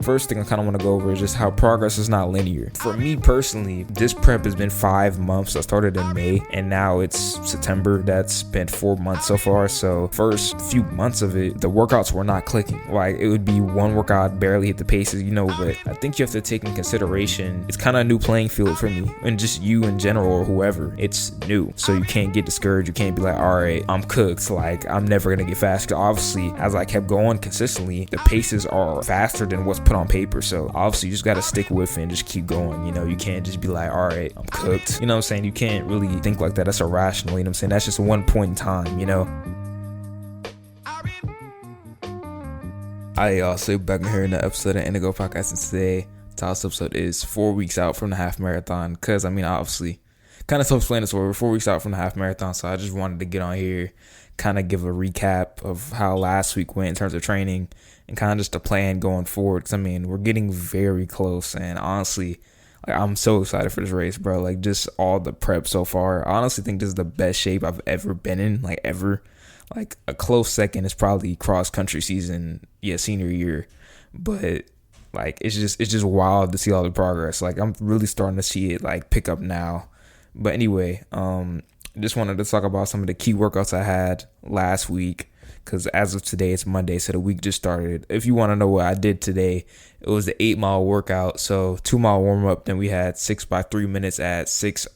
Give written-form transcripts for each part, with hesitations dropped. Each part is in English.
First thing I kind of want to go over is just how progress is not linear. For me personally, this prep has been 5 months. I started in May and now it's September. That's been 4 months so far. So first few months of it, the workouts were not clicking. Like it would be one workout, barely hit the paces, but I think you have to take in consideration it's kind of a new playing field for me and just you in general or whoever. It's new. So you can't get discouraged. You can't be like, all right, I'm cooked. Like I'm never going to get fast. Obviously, as I kept going consistently, the paces are faster than what's put on paper. So obviously you just got to stick with it and just keep going. You can't just be like, all right, I'm cooked. What I'm saying? You can't really think like that. That's irrational. I'm saying? That's just one point in time, Alright, y'all, so back here in the episode of Indigo Podcast, and today, today's episode is 4 weeks out from the half marathon. Because, obviously, kind of self-explain this, we're 4 weeks out from the half marathon, so I just wanted to get on here, kind of give a recap of how last week went in terms of training, and kind of just a plan going forward. Because, we're getting very close, and honestly, I'm so excited for this race, bro. Like, just all the prep so far. I honestly think this is the best shape I've ever been in, ever. Like, a close second is probably cross-country season, senior year. But, it's just wild to see all the progress. I'm really starting to see it, pick up now. But anyway, just wanted to talk about some of the key workouts I had last week. Because as of today, it's Monday, so the week just started. If you want to know what I did today, it was the 8-mile workout. So 2-mile warm-up, then we had 6 by 3 minutes at 6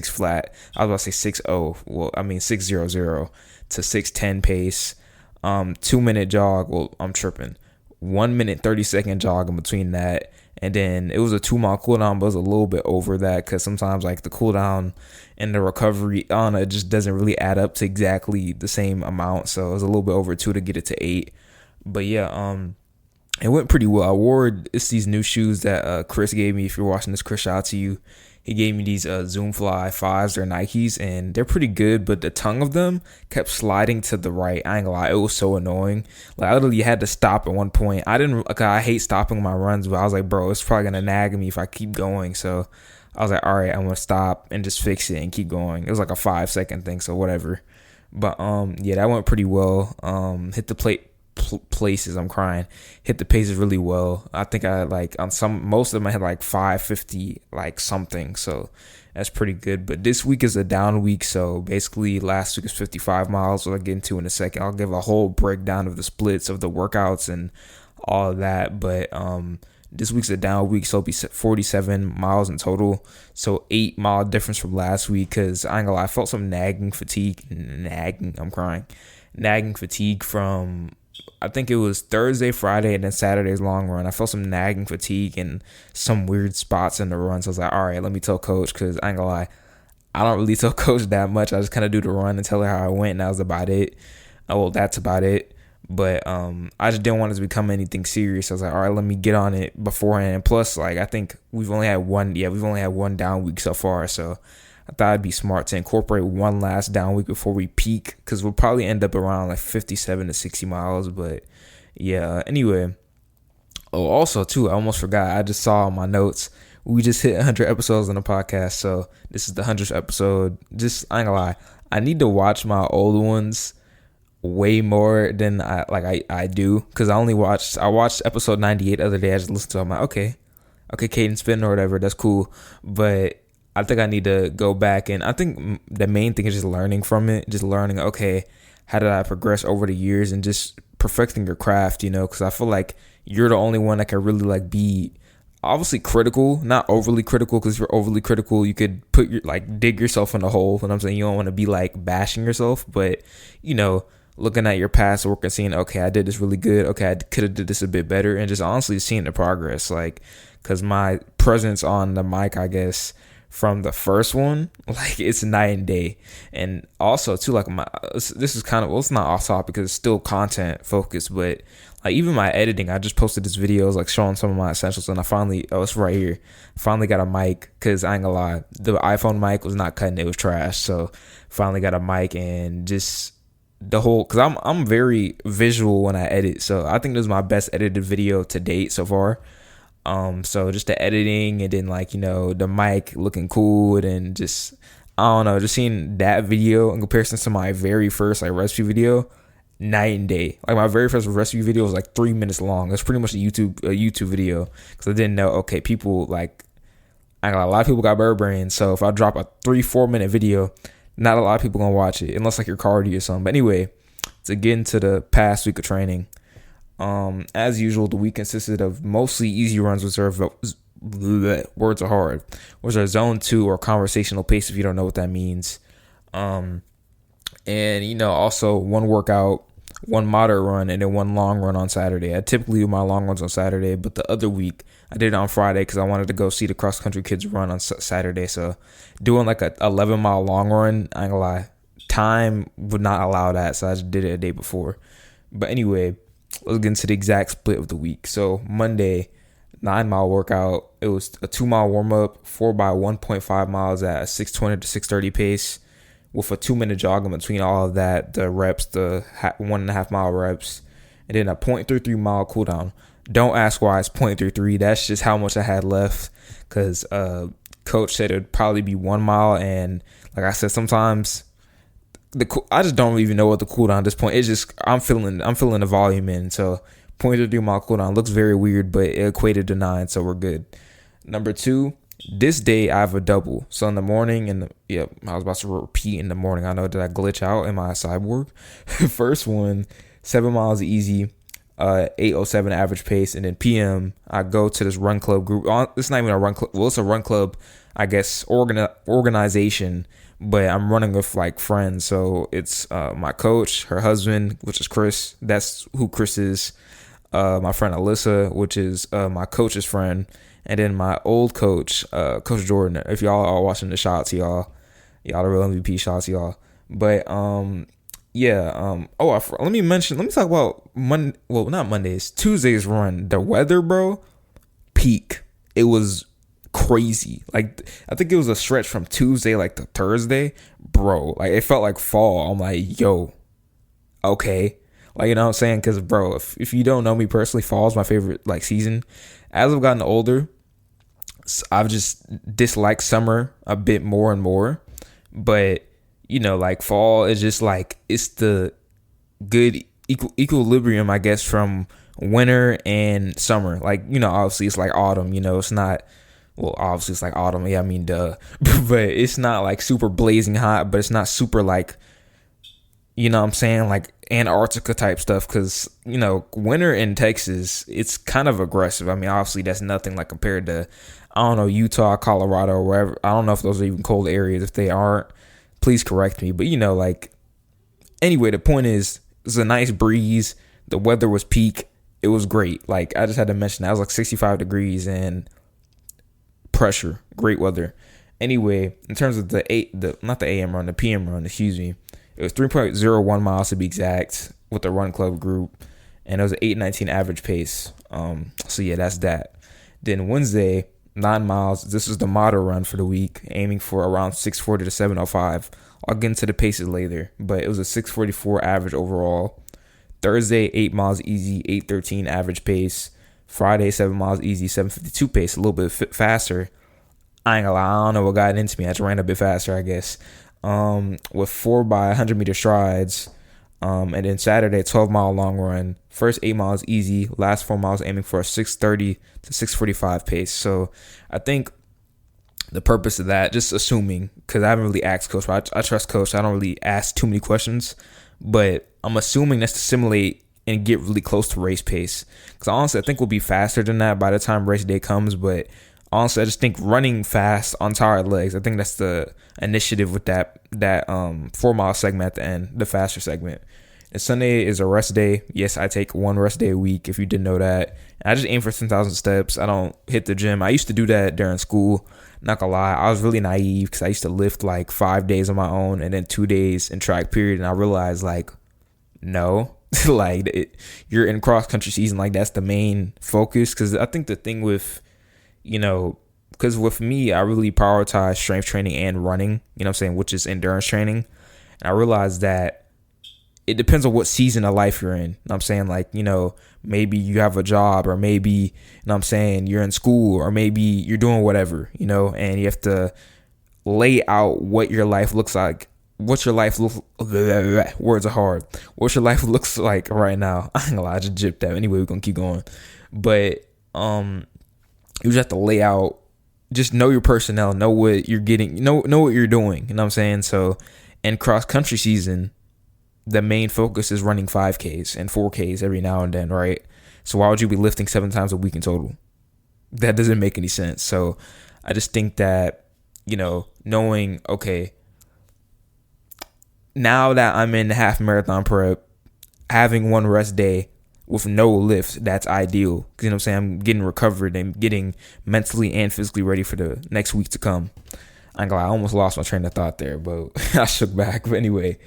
flat. I was about to say 6-0. 6-0-0 to 6:10 pace. 2-minute jog. Well, I'm tripping. 1 minute 30-second jog in between that. And then it was a 2-mile cooldown, but it was a little bit over that because sometimes the cooldown and the recovery on it just doesn't really add up to exactly the same amount. So it was a little bit over 2 to get it to 8. But yeah, it went pretty well. I wore these new shoes that Chris gave me. If you're watching this, Chris, shout out to you. He gave me these Zoomfly 5s. They're Nikes, and they're pretty good, but the tongue of them kept sliding to the right. I ain't gonna lie, it was so annoying. I literally had to stop at one point. I hate stopping my runs, but I was like, bro, it's probably gonna nag me if I keep going. So I was like, all right, I'm gonna stop and just fix it and keep going. It was like a 5-second thing, so whatever. But that went pretty well. Hit the places, I'm crying, hit the paces really well. I think I on most of them I had 550 something, so that's pretty good. But this week is a down week, so basically last week was 55 miles, which I'll get into in a second. I'll give a whole breakdown of the splits of the workouts and all of that. But this week's a down week, so it'll be 47 miles in total, so 8-mile difference from last week. Because I ain't gonna lie, I felt some nagging fatigue from, I think it was Thursday, Friday, and then Saturday's long run. I felt some nagging fatigue and some weird spots in the run. So I was like, all right, let me tell coach, because I ain't gonna lie, I don't really tell coach that much. I just kind of do the run and tell her how I went, and that was about it. Well, that's about it. But I just didn't want it to become anything serious. I was like, all right, let me get on it beforehand. Plus, I think we've only had one down week so far, so I thought it'd be smart to incorporate one last down week before we peak, because we'll probably end up around 57 to 60 miles. But yeah, anyway. Oh, also too, I almost forgot. I just saw on my notes, we just hit 100 episodes on the podcast. So this is the 100th episode. Just, I ain't gonna lie, I need to watch my old ones way more than I do, because I watched episode 98 the other day. I just listened to it. I'm like, okay, cadence spin or whatever, that's cool. But I think I need to go back, and I think the main thing is just learning from it. Just learning, okay, how did I progress over the years, and just perfecting your craft, because I feel like you're the only one that can really be obviously critical, not overly critical, because if you're overly critical, you could put your dig yourself in a hole. And I'm saying, you don't want to be bashing yourself, but looking at your past work and seeing, okay, I did this really good. Okay, I could have did this a bit better, and just honestly seeing the progress, because my presence on the mic, I guess, from the first one, it's night and day. And also too, this is kind of, well, it's not off topic because it's still content focused, but even my editing, I just posted this video showing some of my essentials, and it's right here, finally got a mic, because I ain't gonna lie, the iPhone mic was not cutting, it was trash. So finally got a mic, and just the whole, because I'm very visual when I edit, so I think this is my best edited video to date so far. So just the editing, and then the mic looking cool, and just, I don't know, just seeing that video in comparison to my very first recipe video, night and day. Like my very first rescue video was like 3 minutes long. It's pretty much a YouTube video because I didn't know. Okay, people like I got a lot of people got bird brain. So if I drop a 3-4 minute video, not a lot of people gonna watch it unless like you're cardio or something. But anyway, to get into the past week of training, as usual, the week consisted of mostly easy runs, words are hard, which are zone 2 or conversational pace if you don't know what that means. And also one workout, one moderate run, and then one long run on Saturday. I typically do my long runs on Saturday, but the other week I did it on Friday because I wanted to go see the cross country kids run on Saturday. So doing like a 11-mile long run, I ain't gonna lie, time would not allow that, so I just did it a day before. But anyway, let's get into the exact split of the week. So Monday, 9-mile workout. It was a 2-mile warm up, 4 by 1.5 miles at a 6:20 to 6:30 pace, with a 2-minute jog in between all of that, the reps, the 1.5 mile reps, and then a 0.33 mile cool down. Don't ask why it's 0.33. That's just how much I had left, because coach said it would probably be 1 mile, and like I said, sometimes I just don't even know what the cooldown at this point. It's just I'm feeling the volume in. So 0.33 mile cooldown looks very weird, but it equated to 9, so we're good. Number 2, this day I have a double. So in the morning, I was about to repeat in the morning. I know that I glitch out in my cyborg. First one, 7 miles easy, 8:07 average pace, and then PM I go to this run club group. It's not even a run club. Well, it's a run club, I guess, organization. But I'm running with like friends, so it's my coach, her husband, which is Chris. That's who Chris is. My friend Alyssa, which is my coach's friend, and then my old coach, Coach Jordan. If y'all are watching the shots, y'all the real MVP shots, y'all. But let me talk about not Mondays, Tuesdays run. The weather, bro, peak. It was crazy. Like I think it was a stretch from Tuesday like to Thursday, bro. Like it felt like fall. I'm like, yo, okay. Like, you know what I'm saying? Because, bro, if you don't know me personally, fall is my favorite, like, season. As I've gotten older, I've just disliked summer a bit more and more. But, like, fall is just, like, it's the good equilibrium, I guess, from winter and summer. Like, obviously it's like autumn, it's not, well, obviously it's like autumn. Yeah, I mean, duh. But it's not, like, super blazing hot, but it's not super, like, you know what I'm saying, like Antarctica type stuff, because winter in Texas, it's kind of aggressive. I mean, obviously that's nothing like compared to, I don't know, Utah, Colorado, or wherever. I don't know if those are even cold areas. If they aren't, please correct me. But like, anyway, the point is, it's a nice breeze. The weather was peak. It was great. Like, I just had to mention that. It was like 65 degrees and pressure. Great weather. Anyway, in terms of not the AM run, the PM run, excuse me. It was 3.01 miles to be exact with the run club group, and it was an 8:19 average pace. So yeah, that's that. Then Wednesday, 9 miles. This is the moderate run for the week, aiming for around 6:40 to 7:05. I'll get into the paces later, but it was a 6:44 average overall. Thursday, 8 miles easy, 8:13 average pace. Friday, 7 miles easy, 7:52 pace, a little bit faster. I ain't gonna lie, I don't know what got into me. I just ran a bit faster, I guess. With 4 by 100 meter strides. And then Saturday, 12-mile long run. First 8 miles easy. Last 4 miles aiming for a 6:30 to 6:45 pace. So I think the purpose of that, just assuming, because I haven't really asked Coach, but I trust Coach. I don't really ask too many questions. But I'm assuming that's to simulate and get really close to race pace. Because honestly, I think we'll be faster than that by the time race day comes. But honestly, I just think running fast on tired legs, I think that's the initiative with that 4-mile segment at the end, the faster segment. And Sunday is a rest day. Yes, I take 1 rest day a week, if you didn't know that. And I just aim for 10,000 steps. I don't hit the gym. I used to do that during school. Not gonna lie, I was really naive because I used to lift like 5 days on my own and then 2 days in track period. And I realized, like, no, like you're in cross country season, like that's the main focus. Because I think the thing with, because with me, I really prioritize strength training and running, what I'm saying, which is endurance training. And I realized that it depends on what season of life you're in. You know what I'm saying? Like, maybe you have a job, or maybe, I'm saying, you're in school, or maybe you're doing whatever, and you have to lay out what your life looks like what's your life look words are hard. What's your life looks like right now? I ain't gonna lie, I just gypped that. Anyway, we're gonna keep going. But you just have to lay out, just know your personnel, know what you're getting, know what you're doing. You know what I'm saying? So in cross country season, the main focus is running 5Ks and 4Ks every now and then, right? So why would you be lifting 7 times a week in total? That doesn't make any sense. So I just think that, knowing, okay, now that I'm in the half marathon prep, having one rest day with no lift, that's ideal. Because, you know what I'm saying? I'm getting recovered and getting mentally and physically ready for the next week to come. I ain't gonna lie, I almost lost my train of thought there, but I shook back. But anyway,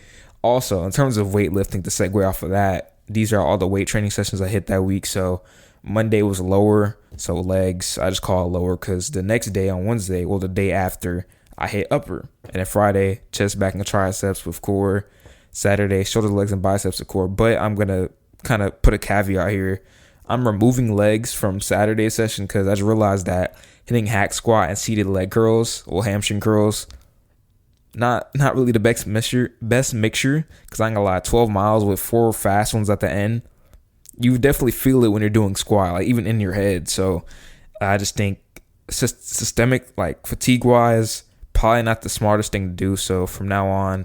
also, in terms of weightlifting, to segue off of that, these are all the weight training sessions I hit that week. So Monday was lower, so legs, I just call it lower because the next day on Wednesday, well, the day after, I hit upper. And then Friday, chest, back, and triceps with core. Saturday, shoulder, legs, and biceps with core. But I'm going to kind of put a caveat here. I'm removing legs from Saturday's session because I just realized that hitting hack squat and seated leg curls, or hamstring curls, not really the best mixture because I ain't gonna lie, 12 miles with 4 fast ones at the end, you definitely feel it when you're doing squat, like even in your head. So I just think systemic, like fatigue wise, probably not the smartest thing to do. So from now on,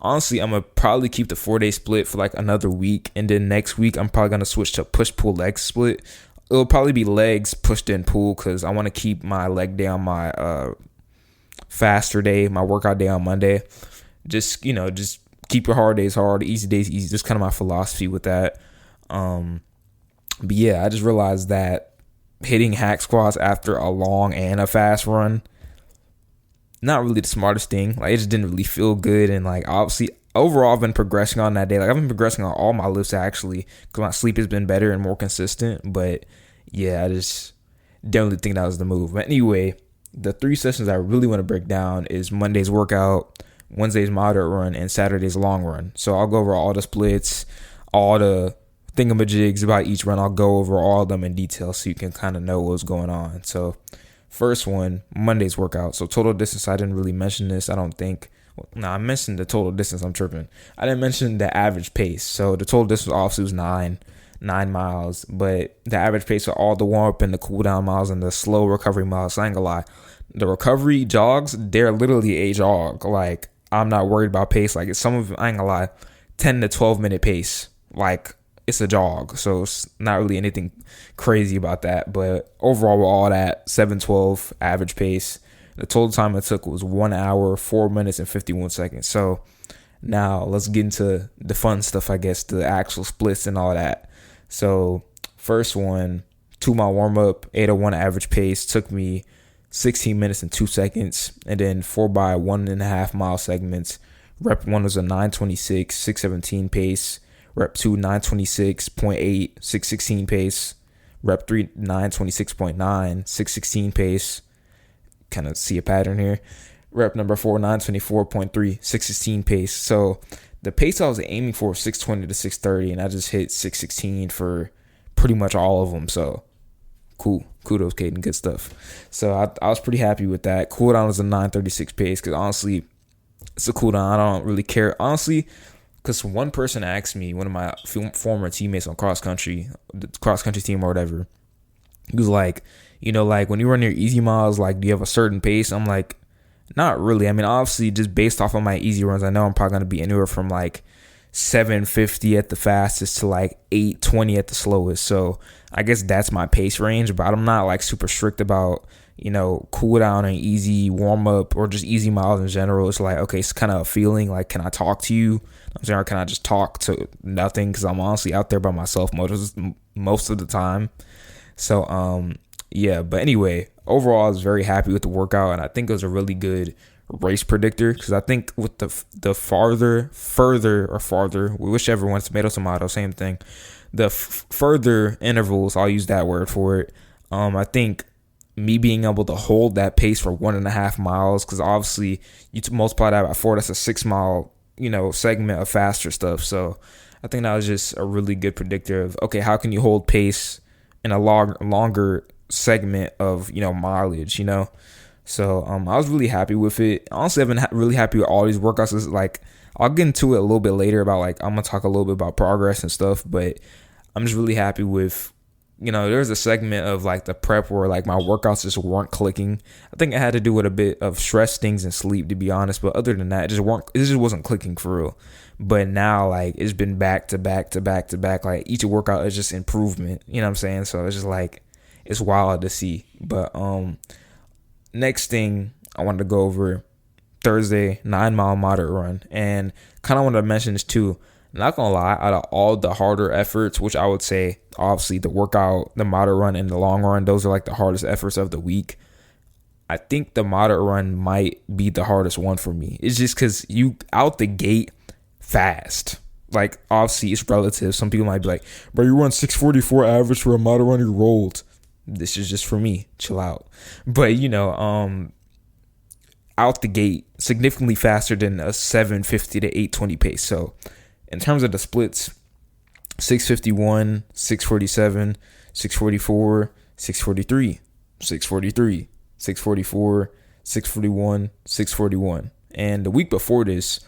honestly, I'm gonna probably keep the 4-day split for like another week, and then next week I'm probably gonna switch to push pull leg split. It'll probably be legs pushed in pull because I want to keep my leg day on my faster day, my workout day on Monday. Just keep your hard days hard, easy days easy. Just kind of my philosophy with that. But yeah, I just realized that hitting hack squats after a long and a fast run, not really the smartest thing. Like, it just didn't really feel good. And like, obviously, overall, I've been progressing on that day. Like, I've been progressing on all my lifts actually, because my sleep has been better and more consistent. But yeah, I just definitely think that was the move. But anyway, the 3 sessions I really want to break down is Monday's workout, Wednesday's moderate run, and Saturday's long run. So I'll go over all the splits, all the thingamajigs about each run. I'll go over all of them in detail so you can kind of know what's going on. So first one, Monday's workout. So total distance, I didn't really mention this, I don't think. I mentioned the total distance. I'm tripping. I didn't mention the average pace. So the total distance obviously was 9 miles, but the average pace of all the warm up and the cool down miles and the slow recovery miles. So I ain't gonna lie, the recovery jogs, they're literally a jog. Like, I'm not worried about pace. Like, it's some of, I ain't gonna lie, 10 to 12 minute pace. Like, it's a jog, so it's not really anything crazy about that. But overall, with all that, 7:12 average pace. The total time it took was 1 hour, 4 minutes, and 51 seconds. So now let's get into the fun stuff, I guess, the actual splits and all that. So first one, 2-mile warm-up, 8:01 average pace, took me 16 minutes and 2 seconds. And then 4 by 1.5 mile segments. Rep 1 was a 9:26, 6:17 pace. Rep 2, 9:26.8, 6:16 pace. Rep 3, 9:26.9, 6:16 pace. Kind of see a pattern here. Rep number 4, 9:24.3, 6:16 pace. So the pace I was aiming for was 6:20 to 6:30, and I just hit 6:16 for pretty much all of them. So cool. Kudos, Caden. Good stuff. So I was pretty happy with that. Cooldown was a 9:36 pace because honestly, it's a cooldown. I don't really care. Honestly, because one person asked me, one of my former teammates on the cross country team or whatever, he was like, like when you run your easy miles, like, do you have a certain pace? I'm like, not really. I mean, obviously, just based off of my easy runs, I know I'm probably going to be anywhere from like 7:50 at the fastest to like 8:20 at the slowest. So I guess that's my pace range, but I'm not like super strict about, cool down and easy warm up or just easy miles in general. It's like, okay, it's kind of a feeling like, can I talk to you? I'm saying, or can I just talk to nothing? Because I'm honestly out there by myself most of the time. So, yeah, but anyway, overall, I was very happy with the workout, and I think it was a really good race predictor because I think with the further, whichever one, tomato, same thing. The further intervals, I'll use that word for it. I think me being able to hold that pace for 1.5 miles, because obviously you multiply that by 4, that's a 6-mile, segment of faster stuff. So I think that was just a really good predictor of, okay, how can you hold pace in a longer segment of, mileage, So I was really happy with it. Honestly, I've been really happy with all these workouts. It's like I'll get into it a little bit later about like I'm gonna talk a little bit about progress and stuff, but I'm just really happy with, there's a segment of like the prep where like my workouts just weren't clicking. I think it had to do with a bit of stress, things, and sleep, to be honest. But other than that, it just wasn't clicking for real. But now like it's been back to back to back to back. Like each workout is just improvement. You know what I'm saying? So it's just like it's wild to see. But next thing I wanted to go over Thursday, 9 mile moderate run, and kind of wanted to mention this too. Not gonna lie, out of all the harder efforts, which I would say obviously the workout, the moderate run, and the long run, those are like the hardest efforts of the week. I think the moderate run might be the hardest one for me. It's just because you out the gate fast. Like obviously it's relative. Some people might be like, bro, you run 6:44 average for a moderate run, you rolled. This is just for me. Chill out. But out the gate significantly faster than a 7:50 to 8:20 pace. So in terms of the splits, 6:51, 6:47, 6:44, 6:43, 6:43, 6:44, 6:41, 6:41. And the week before this,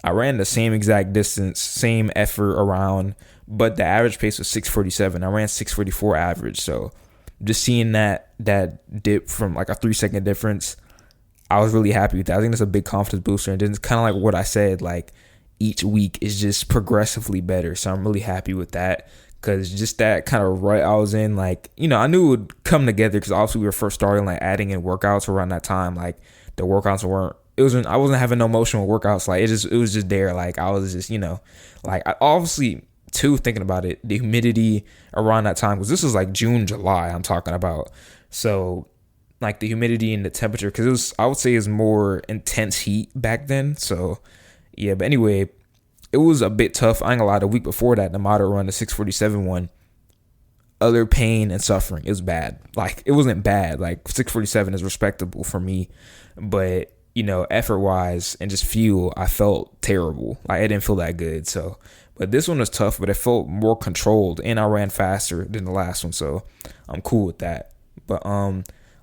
I ran the same exact distance, same effort around, but the average pace was 6:47. I ran 6:44 average. So just seeing that dip from like a 3-second difference, I was really happy with that. I think that's a big confidence booster. And then it's kind of like what I said, like each week is just progressively better. So I'm really happy with that, because just that kind of rut I was in, like, I knew it would come together, because obviously we were first starting like adding in workouts around that time. Like the workouts I wasn't having no motion with workouts. Like it was just there. Like I was just, like I obviously too thinking about it, the humidity around that time, because this was like June, July I'm talking about. So like the humidity and the temperature, because I would say it was more intense heat back then. So yeah, but anyway, it was a bit tough. I ain't gonna lie, the week before that, the moderate run, the 6:47 one, other pain and suffering, it was bad. Like it wasn't bad. Like 6:47 is respectable for me, but effort wise and just fuel, I felt terrible. Like I didn't feel that good. So, but this one was tough, but it felt more controlled, and I ran faster than the last one. So I'm cool with that. But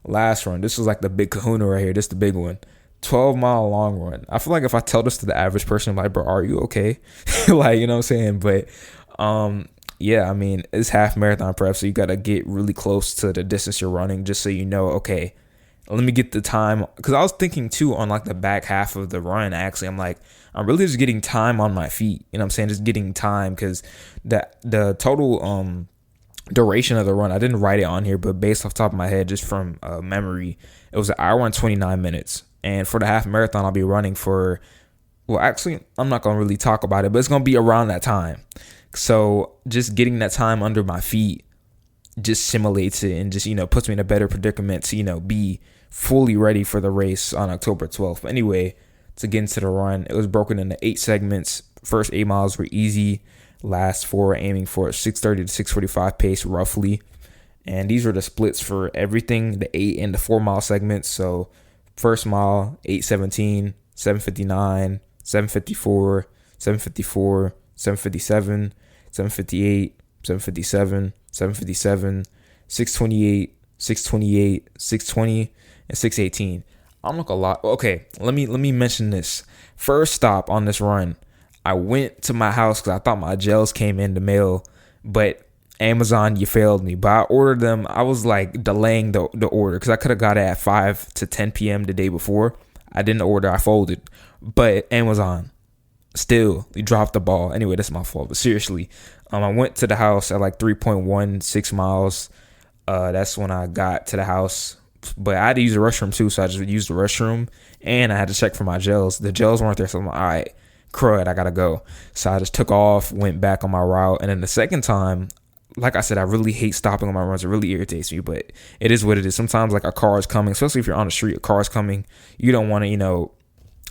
last run, this was like the big kahuna right here. This is the big one. 12-mile long run. I feel like if I tell this to the average person, I'm like, bro, are you okay? Like, you know what I'm saying? But yeah, I mean, it's half marathon prep, so you got to get really close to the distance you're running, just so you know, okay, let me get the time. Because I was thinking too on like the back half of the run, actually, I'm like, I'm really just getting time on my feet. You know what I'm saying? Just getting time, because the total duration of the run, I didn't write it on here, but based off the top of my head, just from memory, it was 1 hour and 29 minutes. And for the half marathon, I'll be running for, well, actually, I'm not going to really talk about it, but it's going to be around that time. So just getting that time under my feet just simulates it, and just, puts me in a better predicament to, be fully ready for the race on October 12th. But anyway, to get into the run, it was broken into 8 segments. First 8 miles were easy. Last 4 aiming for a 6:30 to 6:45 pace roughly. And these were the splits for everything, the 8 and the 4 mile segments. So first mile, 8:17, 7:59, 7:54, 7:54, 7:57, 7:58, 7:57, 7:57, 6:28, 6:28, 6:20, and 6:18. I'm not gonna lie. Okay, let me mention this. First stop on this run, I went to my house because I thought my gels came in the mail, but Amazon, you failed me. But I ordered them. I was like delaying the order because I could have got it at 5 to 10 p.m. the day before. I didn't order. I folded. But Amazon, still, you dropped the ball. Anyway, that's my fault. But seriously, I went to the house at like 3.16 miles. That's when I got to the house. But I had to use the restroom too, so I just used the restroom. And I had to check for my gels. The gels weren't there, so I'm like, all right, crud, I gotta go. So I just took off, went back on my route. And then the second time, like I said, I really hate stopping on my runs. It really irritates me, but it is what it is. Sometimes like a car is coming, especially if you're on the street, a car is coming. You don't want to,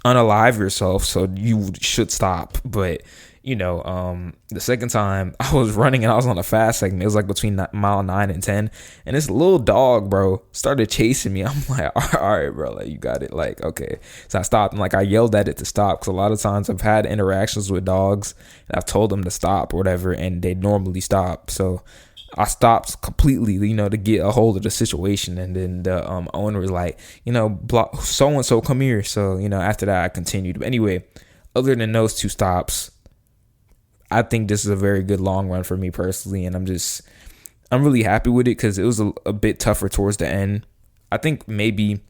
unalive yourself, so you should stop. But the second time I was running and I was on a fast segment. It was like between mile 9 and 10, and this little dog, bro, started chasing me. I'm like, all right, bro, like, you got it. Like, okay. So I stopped, and like I yelled at it to stop, because a lot of times I've had interactions with dogs and I've told them to stop or whatever, and they normally stop. So I stopped completely, to get a hold of the situation. And then the owner was like, block so and so, come here. So, after that, I continued. But anyway, other than those two stops, I think this is a very good long run for me personally. And I'm really happy with it because it was a bit tougher towards the end. I think maybe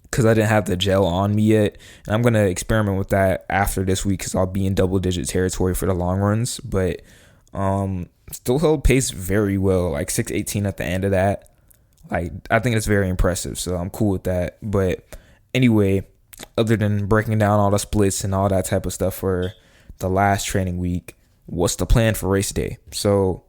because I didn't have the gel on me yet. And I'm going to experiment with that after this week because I'll be in double digit territory for the long runs. But still held pace very well, like 6:18 at the end of that. Like, I think it's very impressive, so I'm cool with that. But anyway, other than breaking down all the splits and all that type of stuff for the last training week, what's the plan for race day? So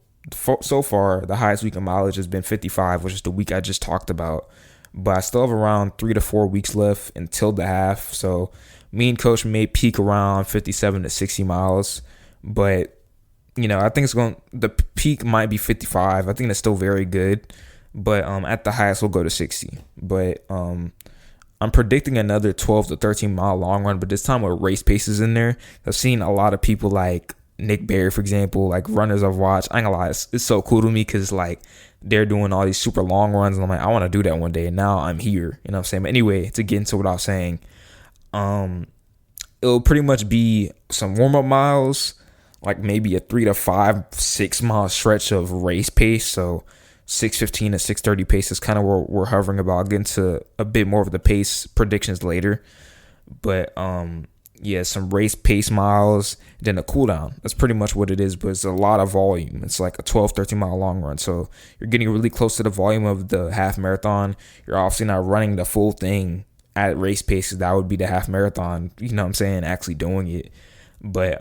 far, the highest week of mileage has been 55, which is the week I just talked about. But I still have around 3 to 4 weeks left until the half. So me and coach may peak around 57 to 60 miles. But I think the peak might be 55. I think that's still very good. But at the highest, we'll go to 60. But I'm predicting another 12 to 13 mile long run, but this time with race paces in there. I've seen a lot of people like Nick Barry, for example, like runners I've watched. I ain't gonna lie, it's so cool to me because like they're doing all these super long runs, and I'm like, I want to do that one day. And now I'm here, you know what I'm saying? But anyway, to get into what I was saying, it'll pretty much be some warm up miles, like maybe a 3 to 5, 6 mile stretch of race pace. So 6:15 to 6:30 pace is kind of where we're hovering about. I'll get into a bit more of the pace predictions later. But yeah, some race pace miles, then a cool down. That's pretty much what it is, but it's a lot of volume. It's like a 12, 13 mile long run. So you're getting really close to the volume of the half marathon. You're obviously not running the full thing at race pace. That would be the half marathon, you know what I'm saying, actually doing it. But,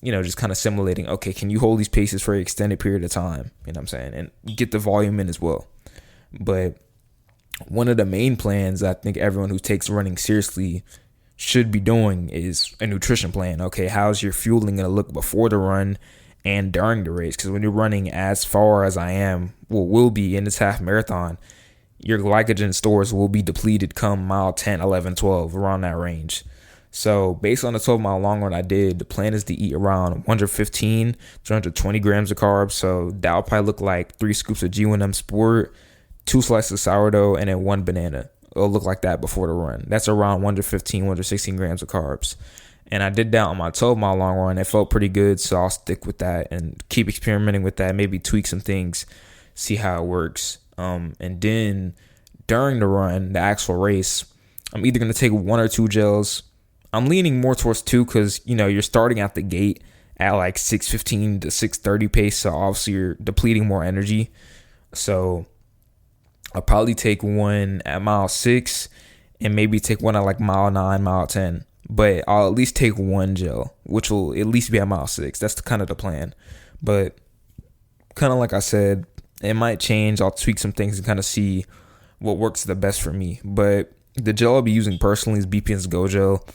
just kind of simulating, okay, can you hold these paces for an extended period of time? You know what I'm saying? And get the volume in as well. But one of the main plans I think everyone who takes running seriously should be doing is a nutrition plan. Okay, how's your fueling going to look before the run and during the race? Because when you're running as far as I am, will be in this half marathon, your glycogen stores will be depleted come mile 10, 11, 12, around that range. So based on the 12-mile long run I did, the plan is to eat around 115 to 120 grams of carbs. So that'll probably look like 3 scoops of G1M Sport, 2 slices of sourdough, and then 1 banana. It'll look like that before the run. That's around 115, 116 grams of carbs. And I did that on my 12-mile long run. It felt pretty good, so I'll stick with that and keep experimenting with that, maybe tweak some things, see how it works. And then during the run, the actual race, I'm either going to take 1 or 2 gels. I'm leaning more towards 2 because, you're starting out the gate at like 6:15 to 6:30 pace. So obviously you're depleting more energy. So I'll probably take 1 at mile 6 and maybe take 1 at like mile 9, mile 10. But I'll at least take 1 gel, which will at least be at mile 6. That's kind of the plan. But kind of like I said, it might change. I'll tweak some things and kind of see what works the best for me. But the gel I'll be using personally is BPN's Go Gel.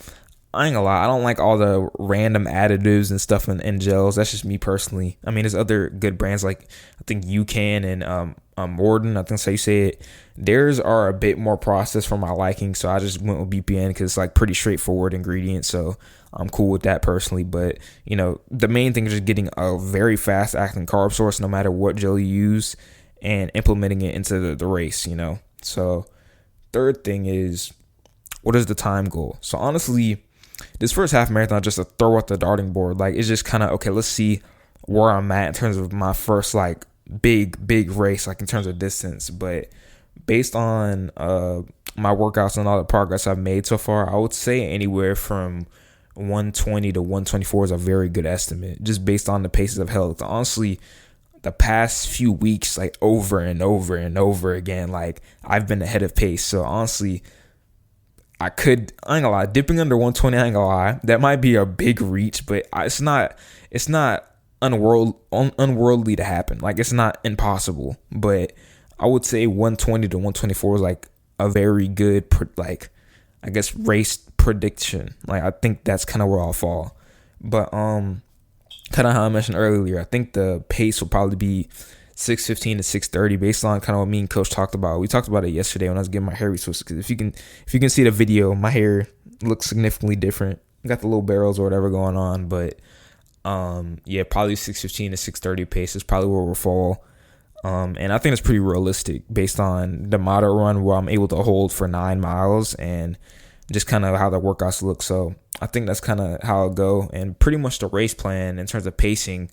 I ain't gonna lie, I don't like all the random additives and stuff in gels. That's just me personally. I mean, there's other good brands like I think UCAN and Morden, I think that's how you say it. Theirs are a bit more processed for my liking, so I just went with BPN because it's like pretty straightforward ingredients. So I'm cool with that personally. But the main thing is just getting a very fast acting carb source, no matter what gel you use, and implementing it into the race. So third thing is, what is the time goal? So honestly, this first half marathon, just to throw out the darting board, like it's just kind of, okay, let's see where I'm at in terms of my first like big race, like in terms of distance. But based on my workouts and all the progress I've made so far, I would say anywhere from 120 to 124 is a very good estimate, just based on the paces I've held. Honestly, the past few weeks, like over and over and over again, like I've been ahead of pace. So honestly, I ain't gonna lie, dipping under 120, I ain't gonna lie, that might be a big reach, but it's not unworldly to happen. Like, it's not impossible, but I would say 120 to 124 is like a very good, race prediction. Like, I think that's kind of where I'll fall. But kind of how I mentioned earlier, I think the pace will probably be 6:15 to 6:30 based on kind of what me and coach talked about. We talked about it yesterday when I was getting my hair retwisted, because if you can see the video, my hair looks significantly different. Got the little barrels or whatever going on, but yeah, probably 6:15 to 6:30 pace is probably where we'll fall. And I think it's pretty realistic based on the moderate run where I'm able to hold for 9 miles and just kind of how the workouts look. So I think that's kind of how it'll go. And pretty much the race plan in terms of pacing,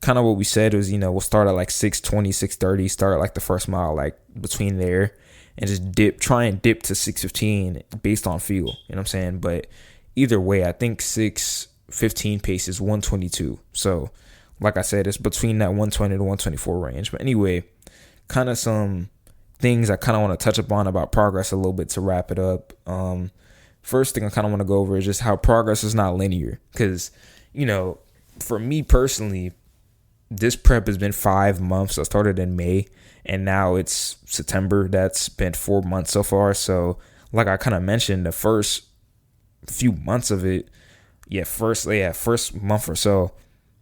kind of what we said was, we'll start at like 6:20, 6:30, start at like the first mile, like between there, and just try and dip to 6:15 based on feel. You know what I'm saying? But either way, I think 6:15 pace is 122. So like I said, it's between that 120 to 124 range. But anyway, kind of some things I kind of want to touch upon about progress a little bit to wrap it up. First thing I kind of want to go over is just how progress is not linear. Because, for me personally, this prep has been 5 months. I started in May and now it's September. That's been 4 months so far. So like I kind of mentioned, the first few months of it, first month or so,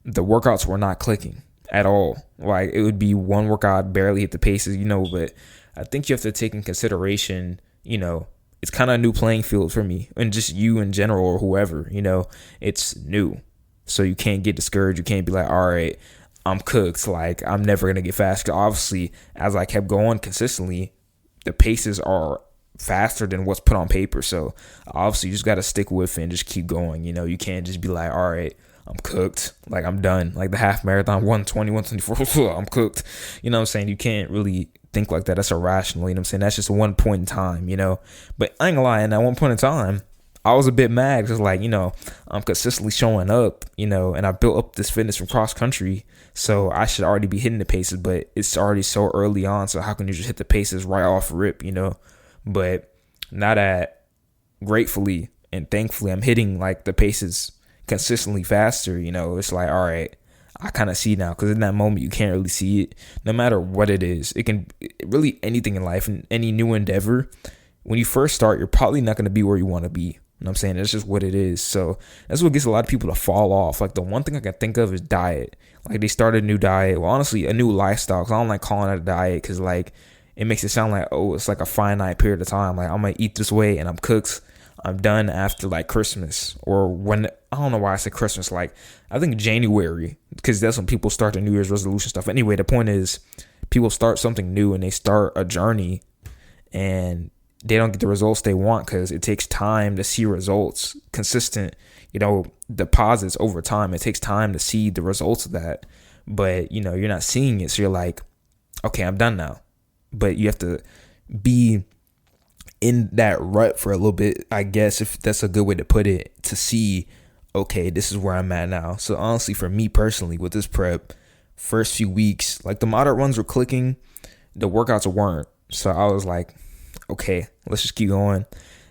the workouts were not clicking at all. Like it would be one workout, barely hit the paces, but I think you have to take in consideration, it's kind of a new playing field for me and just you in general or whoever, it's new. So you can't get discouraged. You can't be like, all right, I'm cooked. Like I'm never going to get faster. Obviously, as I kept going consistently, the paces are faster than what's put on paper. So obviously you just got to stick with it and just keep going. You can't just be like, all right, I'm cooked. Like I'm done. Like the half marathon, 120, 124, I'm cooked. You know what I'm saying? You can't really think like that. That's irrational. You know what I'm saying? That's just one point in time, But I ain't gonna lie, in that one point in time, I was a bit mad because like, I'm consistently showing up, and I built up this fitness from cross country. So I should already be hitting the paces, but it's already so early on. So how can you just hit the paces right off rip, But now that gratefully and thankfully I'm hitting like the paces consistently faster, it's like, all right, I kind of see now, because in that moment you can't really see it no matter what it is. It can really anything in life and any new endeavor. When you first start, you're probably not going to be where you want to be. You know what I'm saying? That's just what it is. So that's what gets a lot of people to fall off. Like the one thing I can think of is diet. Like they started a new diet. Well, honestly, a new lifestyle. Cause I don't like calling it a diet because like it makes it sound like, oh, it's like a finite period of time. Like I'm going to eat this way and I'm cooked. I'm done after like Christmas or when, I don't know why I said Christmas, like I think January, because that's when people start their New Year's resolution stuff. Anyway, the point is people start something new and they start a journey and they don't get the results they want because it takes time to see results, consistent, deposits over time. It takes time to see the results of that, but you're not seeing it. So you're like, okay, I'm done now. But you have to be in that rut for a little bit, I guess, if that's a good way to put it, to see, okay, this is where I'm at now. So honestly, for me personally, with this prep, first few weeks, like the moderate runs were clicking, the workouts weren't. So I was like, okay, let's just keep going.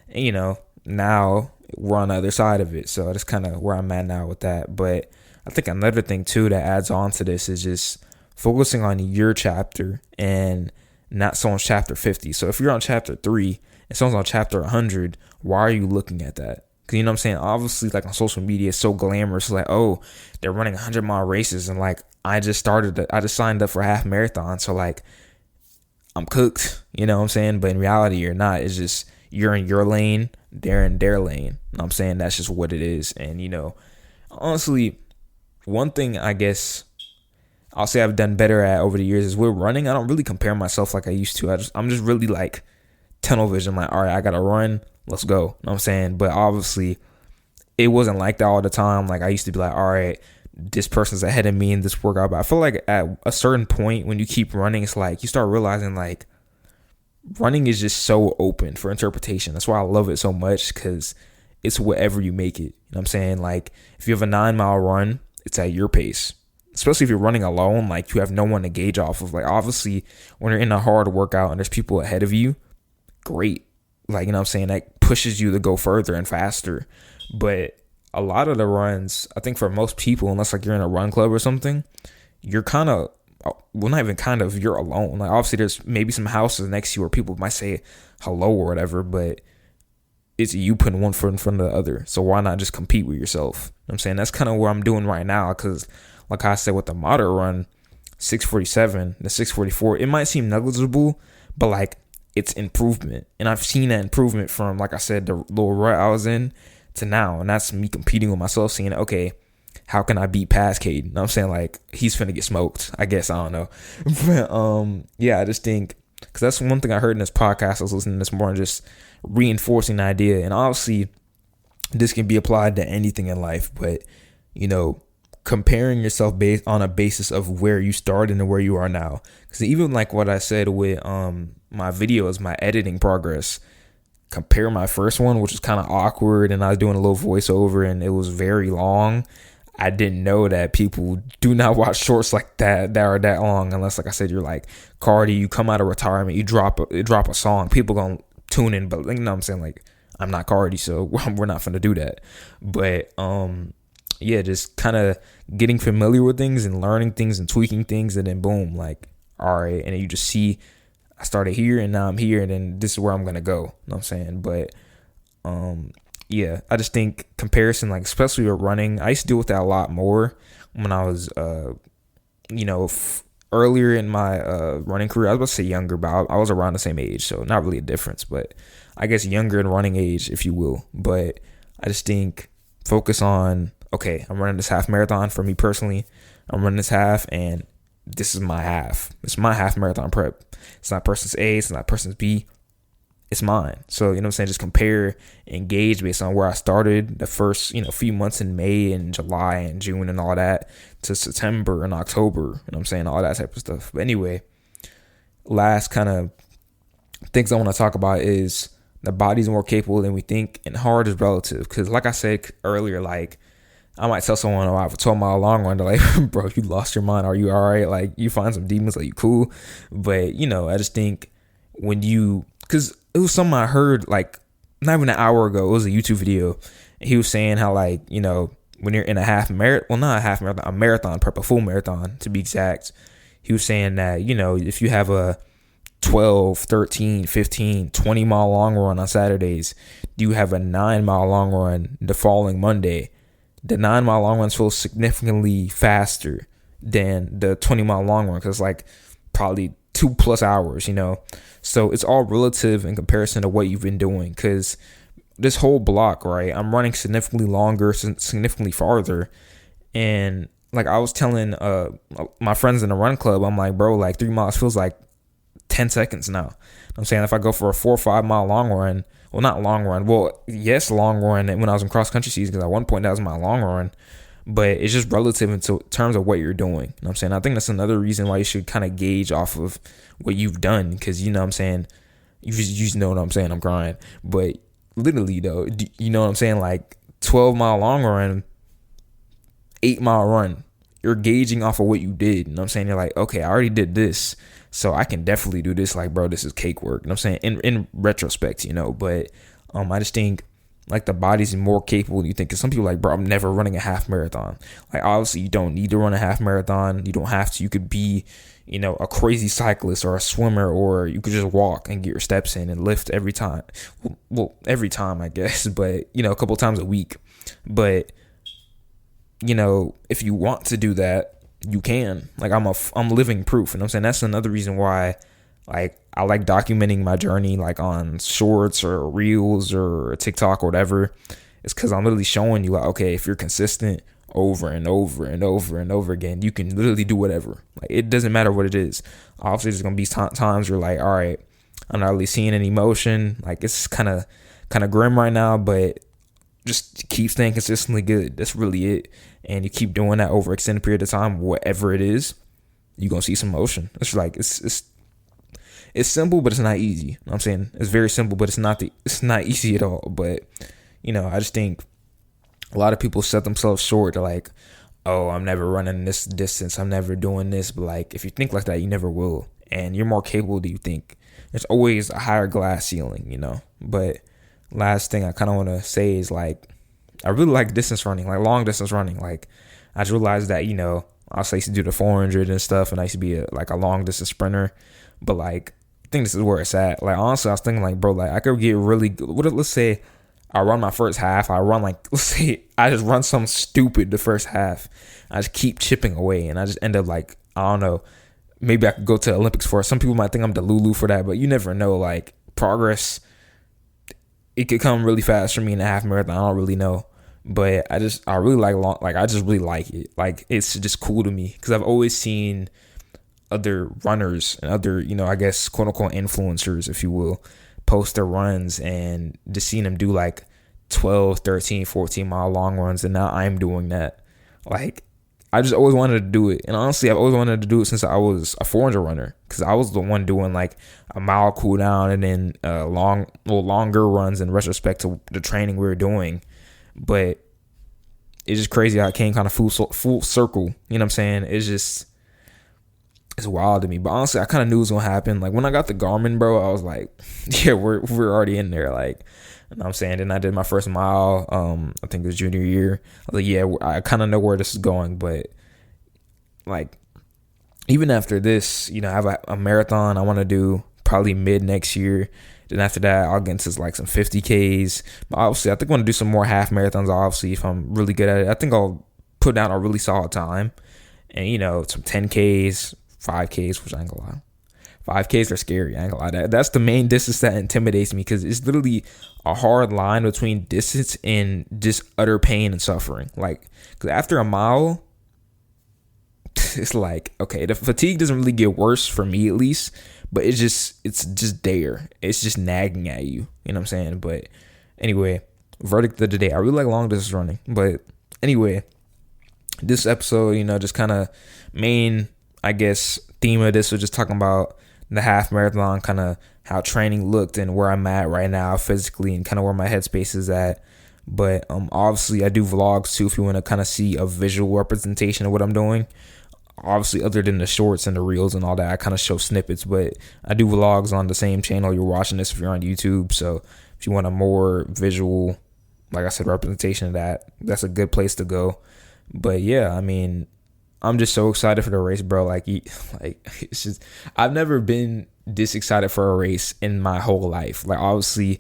And now we're on the other side of it. So that's kind of where I'm at now with that. But I think another thing too that adds on to this is just focusing on your chapter and not someone's chapter 50. So if you're on chapter 3 and someone's on chapter 100, why are you looking at that? Because you know what I'm saying? Obviously, like on social media, it's so glamorous. Like, oh, they're running 100-mile races. And like, I just signed up for a half marathon. So like, I'm cooked. You know what I'm saying? But in reality, you're not. It's just, you're in your lane, they're in their lane. You know what I'm saying? That's just what it is. And, honestly, one thing I guess I'll say I've done better at over the years is with running. I don't really compare myself like I used to. I'm just really like tunnel vision. Like, all right, I got to run. Let's go. You know what I'm saying? But obviously it wasn't like that all the time. Like I used to be like, all right, this person's ahead of me in this workout. But I feel like at a certain point when you keep running, it's like you start realizing like running is just so open for interpretation. That's why I love it so much, because it's whatever you make it. You know what I'm saying? Like if you have a 9-mile run, it's at your pace. Especially if you're running alone, like you have no one to gauge off of. Like obviously when you're in a hard workout and there's people ahead of you, great. Like, you know what I'm saying? That pushes you to go further and faster. But a lot of the runs, I think for most people, unless like you're in a run club or something, you're kind of, well, not even kind of, you're alone. Like obviously there's maybe some houses next to you where people might say hello or whatever, but it's you putting one foot in front of the other. So why not just compete with yourself? You know what I'm saying? That's kind of what I'm doing right now, because like I said, with the moderate run, 6:47, the 6:44, it might seem negligible, but like it's improvement. And I've seen that improvement from, like I said, the little rut I was in to now. And that's me competing with myself, saying, okay, how can I beat past Caden? You know what I'm saying? Like, he's finna get smoked. I guess, I don't know. But yeah, I just think, because that's one thing I heard in this podcast I was listening to this morning, just reinforcing the idea. And obviously, this can be applied to anything in life, but, you know, comparing yourself based on a basis of where you started and where you are now. Because even like what I said with my videos, my editing progress, compare my first one, which was kind of awkward, and I was doing a little voiceover and it was very long. I didn't know that people do not watch shorts like that are that long, unless, like I said, you're like Cardi, you come out of retirement, you drop a song, people gonna tune in. But, you know what I'm saying, like, I'm not Cardi, so we're not finna do that. But yeah, just kind of getting familiar with things and learning things and tweaking things, and then boom, like, all right, and then you just see, I started here and now I'm here, and then this is where I'm gonna go. You know what I'm saying? But yeah, I just think comparison, like, especially with running, I used to deal with that a lot more when I was earlier in my running career. I was about to say younger, but I was around the same age, so not really a difference, but I guess younger in running age, if you will. But I just think focus on, okay, I'm running this half marathon. For me personally, I'm running this half, and this is my half. It's my half marathon prep. It's not person's A, it's not person's B. It's mine. So, you know what I'm saying? Just compare, engage based on where I started the first, few months in May and July and June and all that, to September and October. You know what I'm saying? All that type of stuff. But anyway, last kind of things I want to talk about is the body's more capable than we think, and hard is relative. Because like I said earlier, like, I might tell someone, oh, I have a 12-mile long run. They're like, bro, you lost your mind. Are you all right? Like, you find some demons, like, you cool? But, I just think because it was something I heard, like, not even an hour ago. It was a YouTube video. And he was saying how, like, when you're in a marathon prep, a full marathon to be exact. He was saying that, if you have a 12, 13, 15, 20-mile long run on Saturdays, you have a 9-mile long run the following Monday. The 9-mile long runs feel significantly faster than the 20-mile long run, because, like, probably 2+ hours, So it's all relative in comparison to what you've been doing, because this whole block, right, I'm running significantly longer, significantly farther. And, like, I was telling my friends in the run club, I'm like, bro, like, 3 miles feels like 10 seconds now. I'm saying if I go for a 4 or 5 mile long run, well, not long run, well, yes, long run when I was in cross country season, because at one point that was my long run, but it's just relative in terms of what you're doing. You know what I'm saying? I think that's another reason why you should kind of gauge off of what you've done, because, you know what I'm saying, you just know what I'm saying, I'm crying. But literally, though, you know what I'm saying, like, 12-mile long run, 8-mile run, you're gauging off of what you did. You know what I'm saying? You're like, okay, I already did this, so I can definitely do this. Like, bro, this is cake work. You know what I'm saying? In retrospect, but I just think, like, the body's more capable than you think. Because some people are like, bro, I'm never running a half marathon. Like, obviously, you don't need to run a half marathon. You don't have to. You could be, a crazy cyclist or a swimmer, or you could just walk and get your steps in and lift every time. Well, every time, I guess, but, a couple times a week. But, if you want to do that, you can. Like, I'm living proof. And I'm saying that's another reason why, like, I like documenting my journey, like, on shorts or reels or TikTok or whatever. It's because I'm literally showing you, like, okay, if you're consistent over and over and over and over again, you can literally do whatever. Like, it doesn't matter what it is. Obviously, there's gonna be times where, like, all right, I'm not really seeing any motion. Like, it's kind of grim right now, but just keep staying consistently good. That's really it. And you keep doing that over an extended period of time, whatever it is, you're gonna see some motion. It's like it's simple, but it's not easy. You know what I'm saying? It's very simple, but it's not easy at all. But, I just think a lot of people set themselves short. They're like, oh, I'm never running this distance, I'm never doing this. But, like, if you think like that, you never will. And you're more capable than you think. There's always a higher glass ceiling, But last thing I kind of want to say is, like, I really like distance running, like long distance running. Like, I just realized that, I used to do the 400 and stuff, and I used to be a long distance sprinter. But, like, I think this is where it's at. Like, honestly, I was thinking, like, bro, like, I could get really good. Let's say I run my first half. I run, like, let's say I just run something stupid the first half. I just keep chipping away, and I just end up, like, I don't know, maybe I could go to the Olympics for it. Some people might think I'm the Lulu for that, but you never know. Like, progress, it could come really fast for me in a half marathon. I don't really know. But I really like I just really like it. Like, it's just cool to me because I've always seen other runners and other, I guess, quote unquote influencers, if you will, post their runs, and just seeing them do like 12, 13, 14 mile long runs. And now I'm doing that. Like, I just always wanted to do it. And honestly, I've always wanted to do it since I was a 400 runner, because I was the one doing like a mile cool down and then longer runs in retrospect to the training we were doing. But it's just crazy how it came kind of full circle. You know what I'm saying? It's wild to me. But honestly, I kind of knew it was gonna happen. Like, when I got the Garmin, bro, I was like, yeah, we're already in there. Like, you know what I'm saying? Then I did my first mile. I think it was junior year. I was like, yeah, I kind of know where this is going. But like, even after this, I have a marathon I want to do probably mid next year. Then after that, I'll get into like some 50Ks. But obviously, I think I want to do some more half marathons. Obviously, if I'm really good at it, I think I'll put down a really solid time. And some 10Ks, 5Ks, which I ain't gonna lie. 5Ks are scary. I ain't gonna lie. That's the main distance that intimidates me, because it's literally a hard line between distance and just utter pain and suffering. Like, because after a mile, it's like, okay, the fatigue doesn't really get worse for me, at least, but it's just there. It's just nagging at you. You know what I'm saying? But anyway, verdict of the day. I really like long distance running. But anyway, this episode, just kind of main, I guess, theme of this was just talking about the half marathon, kind of how training looked and where I'm at right now physically, and kind of where my headspace is at. But obviously, I do vlogs too if you want to kind of see a visual representation of what I'm doing. Obviously, other than the shorts and the reels and all that, I kind of show snippets, but I do vlogs on the same channel you're watching this if you're on YouTube. So if you want a more visual, like I said, representation of that, that's a good place to go. But yeah, I mean, I'm just so excited for the race, bro. Like it's just, I've never been this excited for a race in my whole life. Like, obviously,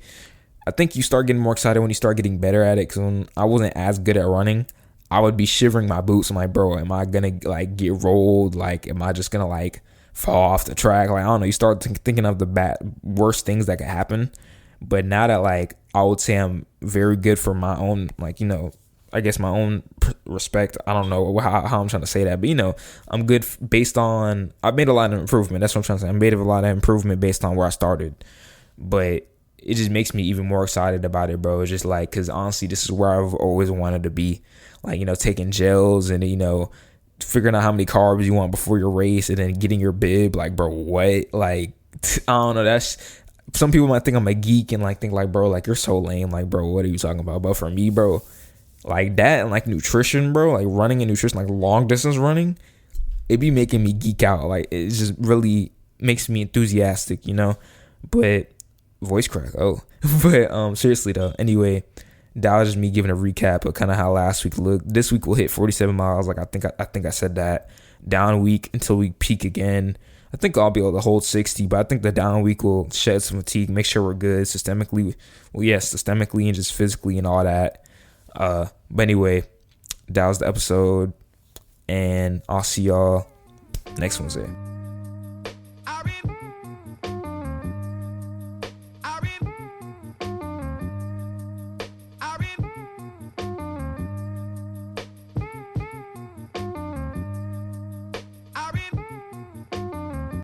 I think you start getting more excited when you start getting better at it. Because when I wasn't as good at running, I would be shivering my boots. I'm like, bro, am I gonna like get rolled? Like, am I just gonna like fall off the track? Like, I don't know. You start thinking of the worst things that could happen. But now that, like, I would say I'm very good for my own, like, I guess my own respect. I don't know how I'm trying to say that, but I'm good based on, I've made a lot of improvement. That's what I'm trying to say. I made a lot of improvement based on where I started. But it just makes me even more excited about it, bro. It's just like, because honestly, this is where I've always wanted to be. Like, taking gels and, figuring out how many carbs you want before your race, and then getting your bib. Like, bro, what? Like, I don't know. That's, some people might think I'm a geek and like think like, bro, like, you're so lame. Like, bro, what are you talking about? But for me, bro, like that and like nutrition, bro, like running and nutrition, like long distance running, it be making me geek out. Like, it just really makes me enthusiastic, But voice crack. But seriously though. Anyway, that was just me giving a recap of kind of how last week looked. This week we'll hit 47 miles. Like, I think I said that. Down week until we peak again. I think I'll be able to hold 60, but I think the down week will shed some fatigue, make sure we're good systemically. Well, yes, systemically and just physically and all that. But anyway, that was the episode, and I'll see y'all next Wednesday.